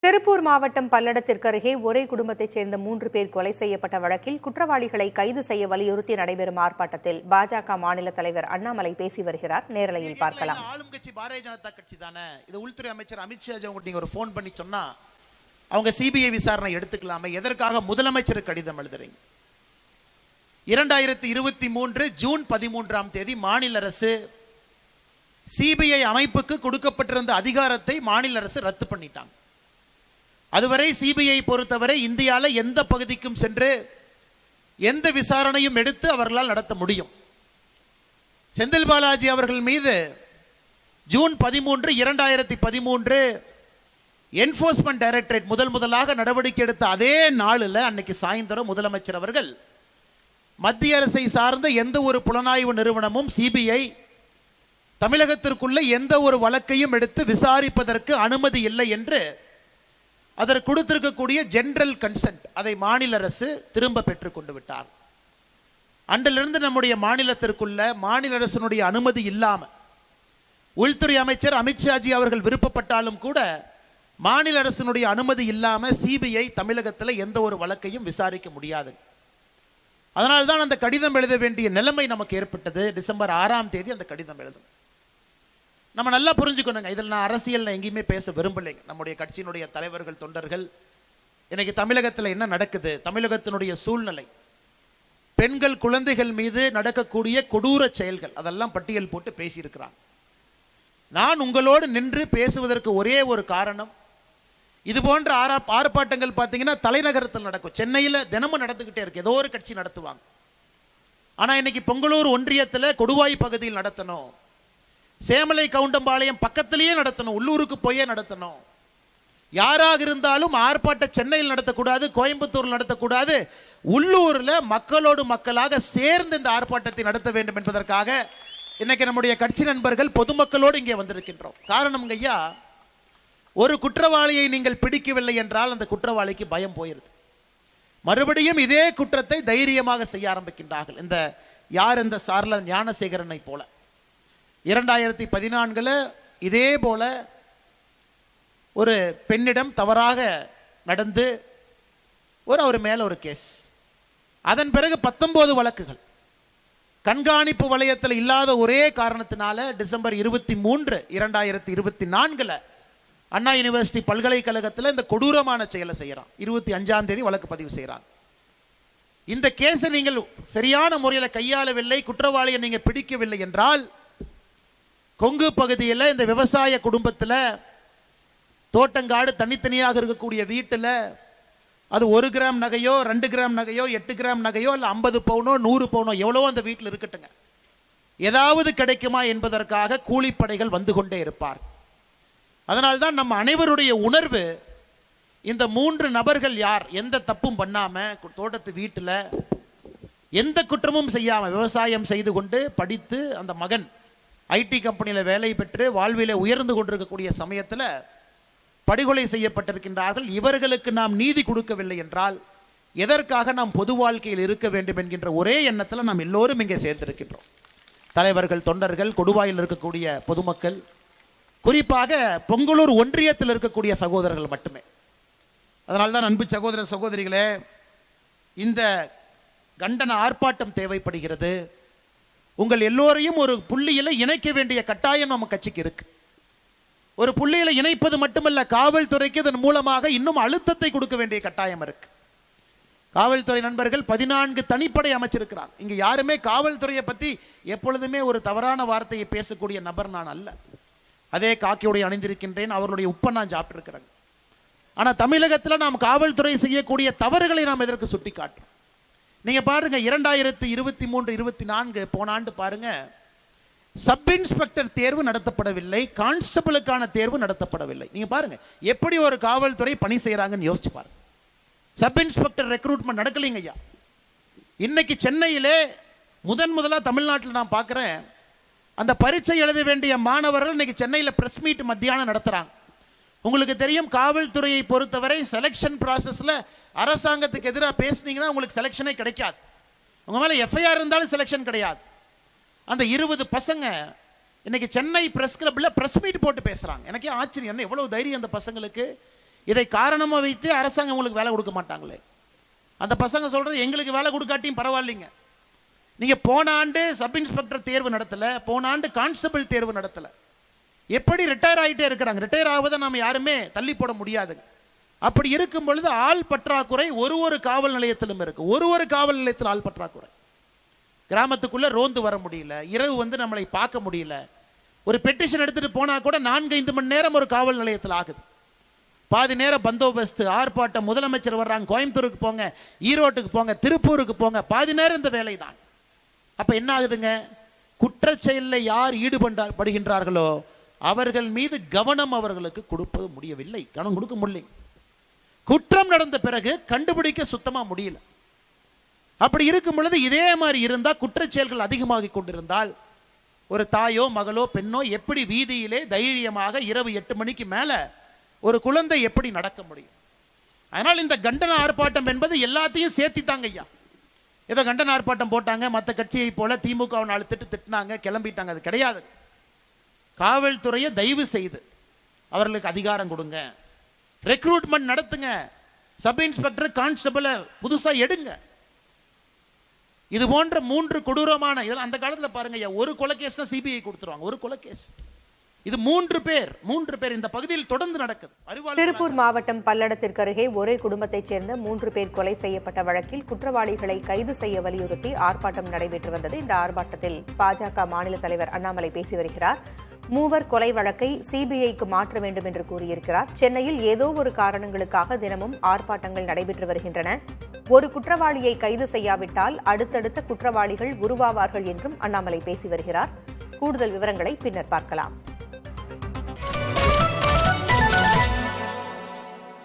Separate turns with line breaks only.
திருப்பூர் மாவட்டம் பல்லடத்திற்கு அருகே ஒரே குடும்பத்தைச் சேர்ந்த 3 பேர் கொலை செய்யப்பட்ட வழக்கில் குற்றவாளிகளை கைது செய்ய வலியுறுத்தி நடைபெறும் ஆர்ப்பாட்டத்தில் பாஜக மாநில தலைவர் அண்ணாமலை பேசி வருகிறார். நேரலையில் பார்க்கலாம்.
ஆளும் கட்சி பாரதிய ஜனதா கட்சி தானே. இது உள்துறை அமைச்சர் அமித்ஷா நீங்க ஒரு போன் பண்ணி சொன்னா அவங்க சிபிஐ விசாரணை எடுத்துக்கலாமே, எதற்காக முதலமைச்சருக்கு கடிதம் எழுதுறீங்க? 2023 ஜூன் 13ஆம் தேதி மாநில அரசு சிபிஐ அமைப்புக்கு கொடுக்கப்பட்டிருந்த அதிகாரத்தை மாநில அரசு ரத்து பண்ணிட்டாங்க. அதுவரை சிபிஐ பொறுத்தவரை இந்தியாவில் எந்த பகுதிக்கும் சென்று எந்த விசாரணையும் எடுத்து அவர்களால் நடத்த முடியும். செந்தில் பாலாஜி அவர்கள் மீது ஜூன் 13, 2013 என்போர்ஸ்மெண்ட் டைரக்டரேட் முதலாக நடவடிக்கை எடுத்த அதே நாளில் அன்னைக்கு சாயந்தரம் முதலமைச்சர் அவர்கள் மத்திய அரசை சார்ந்த எந்த ஒரு புலனாய்வு நிறுவனமும் சிபிஐ தமிழகத்திற்குள்ள எந்த ஒரு வழக்கையும் எடுத்து விசாரிப்பதற்கு அனுமதி இல்லை என்று அதற்கு கொடுத்திருக்கக்கூடிய ஜெனரல் கன்சென்ட் அதை மாநில அரசு திரும்ப பெற்றுக் கொண்டு விட்டார். அன்றிலிருந்து நம்முடைய மாநிலத்திற்குள்ள மாநில அரசினுடைய அனுமதி இல்லாமல் உள்துறை அமைச்சர் அமித்ஷாஜி அவர்கள் விருப்பப்பட்டாலும் கூட மாநில அரசினுடைய அனுமதி இல்லாமல் சிபிஐ தமிழகத்தில் எந்த ஒரு வழக்கையும் விசாரிக்க முடியாது. அதனால்தான் அந்த கடிதம் எழுத வேண்டிய நிலைமை நமக்கு ஏற்பட்டது. டிசம்பர் 6ஆம் தேதி அந்த கடிதம் எழுதும். நம்ம நல்லா புரிஞ்சுக்கணுங்க. இதில் நான் அரசியல் எங்கேயுமே பேச விரும்பலைங்க. நம்முடைய கட்சியினுடைய தலைவர்கள், தொண்டர்கள் இன்னைக்கு தமிழகத்தில் என்ன நடக்குது, தமிழகத்தினுடைய சூழ்நிலை, பெண்கள் குழந்தைகள் மீது நடக்கக்கூடிய கொடூர செயல்கள் அதெல்லாம் பட்டியல் போட்டு பேசியிருக்கிறாங்க. நான் உங்களோடு நின்று பேசுவதற்கு ஒரே ஒரு காரணம், இது போன்ற ஆர்ப்பாட்டங்கள் பார்த்தீங்கன்னா தலைநகரத்தில் நடக்கும். சென்னையில் தினமும் நடந்துகிட்டே இருக்கு, ஏதோ ஒரு கட்சி நடத்துவாங்க. ஆனால் இன்னைக்கு பொங்கலூர் ஒன்றியத்தில் கொடுவாய் பகுதியில் நடத்தணும், சேமலை கவுண்டம்பாளையம் பக்கத்திலேயே நடத்தணும், உள்ளூருக்கு போயே நடத்தணும். யாராக இருந்தாலும் ஆர்ப்பாட்டம் சென்னையில் நடத்தக்கூடாது, கோயம்புத்தூர் நடத்தக்கூடாது, உள்ளூரில் மக்களோடு மக்களாக சேர்ந்து இந்த ஆர்ப்பாட்டத்தை நடத்த வேண்டும் என்பதற்காக இன்னைக்கு நம்முடைய கட்சி நண்பர்கள் பொதுமக்களோடு இங்கே வந்திருக்கின்றோம். காரணம் ஐயா, ஒரு குற்றவாளியை நீங்கள் பிடிக்கவில்லை என்றால் அந்த குற்றவாளிக்கு பயம் போயிருது. மறுபடியும் இதே குற்றத்தை தைரியமாக செய்ய ஆரம்பிக்கின்றார்கள். இந்த சார்ல ஞானசேகரனை போல 2014 இதே போல ஒரு பெண்ணிடம் தவறாக நடந்து அவர் மேல ஒரு கேஸ், அதன் பிறகு 19 வழக்குகள் கண்காணிப்பு வளையத்தில் இல்லாத ஒரே காரணத்தினால டிசம்பர் 23, 2024 அண்ணா யூனிவர்சிட்டி பல்கலைக்கழகத்தில் இந்த கொடூரமான செயலை செய்யறான். 25ஆம் தேதி வழக்கு பதிவு செய்யறாங்க. இந்த கேஸை நீங்கள் சரியான முறையில் கையாளவில்லை, குற்றவாளியை நீங்க பிடிக்கவில்லை என்றால் கொங்கு பகுதியில் இந்த விவசாய குடும்பத்தில் தோட்டங்காடு தனித்தனியாக இருக்கக்கூடிய வீட்டில் அது 1 கிராம் நகையோ 2 கிராம் நகையோ 8 கிராம் நகையோ இல்லை 50 பவுனோ 100 பவுனோ எவ்வளவோ அந்த வீட்டில் இருக்கட்டுங்க, ஏதாவது கிடைக்குமா என்பதற்காக கூலிப்படைகள் வந்து கொண்டே இருப்பார். அதனால்தான் நம்ம அனைவருடைய உணர்வு, இந்த 3 நபர்கள் யார், எந்த தப்பும் பண்ணாம தோட்டத்து வீட்டில் எந்த குற்றமும் செய்யாம விவசாயம் செய்து கொண்டு படித்து அந்த மகன் ஐடி கம்பெனியில் வேலை பெற்று வாழ்விலே உயர்ந்து கொண்டிருக்கக்கூடிய சமயத்தில் படுகொலை செய்யப்பட்டிருக்கின்றார்கள். இவர்களுக்கு நாம் நீதி கொடுக்கவில்லை என்றால் எதற்காக நாம் பொது வாழ்க்கையில் இருக்க வேண்டும் என்கின்ற ஒரே எண்ணத்தில் நாம் எல்லோரும் இங்கே சேர்ந்திருக்கின்றோம். தலைவர்கள், தொண்டர்கள், கொடுவாயில் இருக்கக்கூடிய பொதுமக்கள், குறிப்பாக பொங்கலூர் ஒன்றியத்தில் இருக்கக்கூடிய சகோதரர்கள் மட்டுமே. அதனால்தான் அன்பு சகோதர சகோதரிகளே, இந்த கண்டன ஆர்ப்பாட்டம் தேவைப்படுகிறது. உங்கள் எல்லோரையும் ஒரு புள்ளியில இணைக்க வேண்டிய கட்டாயம் நம்ம கட்சிக்கு இருக்கு. ஒரு புள்ளியில இணைப்பது மட்டுமல்ல, காவல்துறைக்கு இதன் மூலமாக இன்னும் அழுத்தத்தை கொடுக்க வேண்டிய கட்டாயம் இருக்கு. காவல்துறை நண்பர்கள் 14 தனிப்படை அமைச்சிருக்கிறாங்க. இங்க யாருமே காவல்துறையை பத்தி எப்பொழுதுமே ஒரு தவறான வார்த்தையை பேசக்கூடிய நபர் நான் அல்ல. அதே காக்கியோடைய அணிந்திருக்கின்றேன், அவர்களுடைய உப்பை நான் சாப்பிட்டு இருக்கிறேன். ஆனா தமிழகத்தில் நாம் காவல்துறை செய்யக்கூடிய தவறுகளை நாம் எதற்கு சுட்டி காட்டுறோம்? நீங்க பாருங்க, 2023, 24 போன ஆண்டு பாருங்க, சப் இன்ஸ்பெக்டர் தேர்வு நடத்தப்படவில்லை, கான்ஸ்டபிளுக்கான தேர்வு நடத்தப்படவில்லை. நீங்க பாருங்க எப்படி ஒரு காவல்துறை பணி செய்யறாங்கன்னு யோசிச்சு பாருங்க. சப் இன்ஸ்பெக்டர் ரெக்ரூட்மெண்ட் நடக்கலைங்க ஐயா. இன்னைக்கு சென்னையிலே முதலா தமிழ்நாட்டில் நான் பார்க்கிறேன், அந்த பரீட்சை எழுத வேண்டிய மாணவர்கள் இன்னைக்கு சென்னையில் பிரஸ் மீட் மத்தியானம் நடத்துறாங்க. உங்களுக்கு தெரியும், காவல்துறையை பொறுத்தவரை செலக்ஷன் ப்ராசஸ்ல அரசாங்கத்துக்கு எதிராக பேசுனீங்கன்னா உங்களுக்கு செலக்ஷனே கிடைக்காது. உங்க மேல எஃப்ஐஆர் இருந்தாலும் செலக்ஷன் கிடையாது. அந்த 20 பசங்க இன்னைக்கு சென்னை பிரஸ் கிளப்ல பிரஸ் மீட் போட்டு பேசுறாங்க. எனக்கே ஆச்சரியம், என்ன எவ்வளவு தைரியம் அந்த பசங்களுக்கு. இதை காரணமா வைத்து அரசாங்கம் உங்களுக்கு வேலை கொடுக்க மாட்டாங்களே. அந்த பசங்க சொல்றது எங்களுக்கு வேலை கொடுக்காட்டியும் பரவாயில்லைங்க, நீங்க போன ஆண்டு சப் இன்ஸ்பெக்டர் தேர்வு நடத்தல, போன ஆண்டு கான்ஸ்டபிள் தேர்வு நடத்தல, எப்படி ரிட்டையர் ஆகிட்டே இருக்கிறாங்க. ரிட்டையர் ஆவதை நம்ம யாருமே தள்ளி போட முடியாது. அப்படி இருக்கும் பொழுது ஆள் பற்றாக்குறை ஒரு காவல் நிலையத்திலும் இருக்கு. ஒரு காவல் நிலையத்தில் ஆள் பற்றாக்குறை. கிராமத்துக்குள்ள ரோந்து வர முடியல, இரவு நம்மளை பார்க்க முடியல. ஒரு பெட்டிஷன் எடுத்துட்டு போனா கூட 4-5 மணி நேரம் ஒரு காவல் நிலையத்தில் ஆகுது. பாதி நேரம் பந்தோபஸ்து, ஆர்ப்பாட்டம், முதலமைச்சர் வர்றாங்க, கோயம்புத்தூருக்கு போங்க, ஈரோட்டுக்கு போங்க, திருப்பூருக்கு போங்க, பாதி நேரம் இந்த வேலை தான். அப்ப என்ன ஆகுதுங்க, குற்றச்செயலில் யார் ஈடுபடுகின்றார்களோ அவர்கள் மீது கவனம் அவர்களுக்கு கொடுப்பது முடியவில்லை, கவனம் கொடுக்க முடியல. குற்றம் நடந்த பிறகு கண்டுபிடிக்க சுத்தமா முடியல. அப்படி இருக்கும் பொழுது இதே மாதிரி இருந்தா, குற்றச்செயல்கள் அதிகமாகிக் கொண்டிருந்தால் ஒரு தாயோ மகளோ பெண்ணோ எப்படி வீதியிலே தைரியமாக இரவு 8 மணிக்கு மேல ஒரு குழந்தை எப்படி நடக்க முடியும்? அதனால் இந்த கண்டன ஆர்ப்பாட்டம் என்பது எல்லாத்தையும் சேர்த்தித்தாங்க ஐயா. ஏதோ கண்டன ஆர்ப்பாட்டம் போட்டாங்க, மற்ற கட்சியை போல திமுக 4 திட்டினாங்க, கிளம்பிட்டாங்க, அது கிடையாது. காவல்துறையை தயவு செய்து அவர்களுக்கு அதிகாரம் கொடுங்க, ரெக்ரூட்மெண்ட் நடத்துங்க, சப் இன்ஸ்பெக்டர் கான்ஸ்டபிளை புதுசா எடுங்க. இது போன்ற 3 கொடூரமான, அந்த காலத்தில் பாருங்க ஐயா, ஒரு கொலைகேஸ் தான் சிபிஐ கொடுத்துருவாங்க, ஒரு கொலைகேஸ். இது 3 பேர் இந்த பகுதியில் தொடர்ந்து நடக்குது.
திருப்பூர் மாவட்டம் பல்லடத்திற்கு அருகே ஒரே குடும்பத்தைச் சேர்ந்த 3 பேர் கொலை செய்யப்பட்ட வழக்கில் குற்றவாளிகளை கைது செய்ய வலியுறுத்தி ஆர்ப்பாட்டம் நடைபெற்று வந்தது. இந்த ஆர்ப்பாட்டத்தில் பாஜக மாநில தலைவர் அண்ணாமலை பேசி வருகிறார். 3 கொலை வழக்கை சிபிஐக்கு மாற்ற வேண்டும் என்று கூறியிருக்கிறார். சென்னையில் ஏதோ ஒரு காரணங்களுக்காக தினமும் ஆர்ப்பாட்டங்கள் நடைபெற்று வருகின்றன. ஒரு குற்றவாளியை கைது செய்யாவிட்டால் அடுத்தடுத்த குற்றவாளிகள் உருவாவார்கள் என்றும் அண்ணாமலை பேசி வருகிறார். கூடுதல் விவரங்களை பின்னர் பார்க்கலாம்.